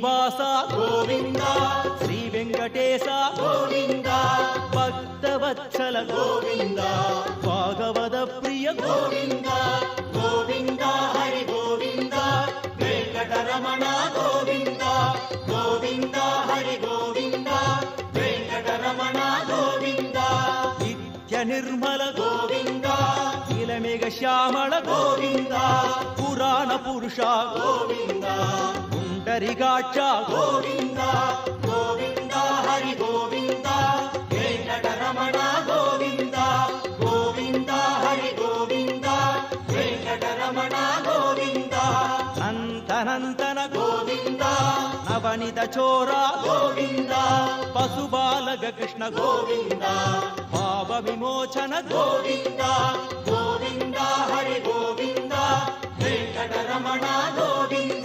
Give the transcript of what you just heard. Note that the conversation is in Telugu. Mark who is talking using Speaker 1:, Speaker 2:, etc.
Speaker 1: శ్రీనివాస
Speaker 2: గోవింద
Speaker 1: శ్రీ వెంకటేశ
Speaker 2: గోవింద
Speaker 1: భక్తవత్సల
Speaker 2: గోవింద
Speaker 1: భాగవత ప్రియ
Speaker 2: గోవింద గోవింద హరి గోవింద వెంకటరమణ గోవింద గోవింద హరి గోవింద వెంకటరమణ గోవింద
Speaker 1: నిత్య నిర్మల
Speaker 2: గోవింద
Speaker 1: నీలమేఘ శ్యామళ
Speaker 2: గోవింద
Speaker 1: పురాణ పురుష
Speaker 2: గోవింద
Speaker 1: పుండరీకాక్ష
Speaker 2: గోవింద గోవింద హరి గోవింద వెంకటరమణ గోవింద గోవింద హరి గోవింద వెంకటరమణ గోవింద
Speaker 1: నంతనంతన
Speaker 2: గోవింద
Speaker 1: నవనిత చోర
Speaker 2: గోవింద
Speaker 1: పశుబాలక కృష్ణ
Speaker 2: గోవింద
Speaker 1: భావ విమోచన
Speaker 2: గోవింద గోవింద హరి గోవింద వెంకటరమణ గోవింద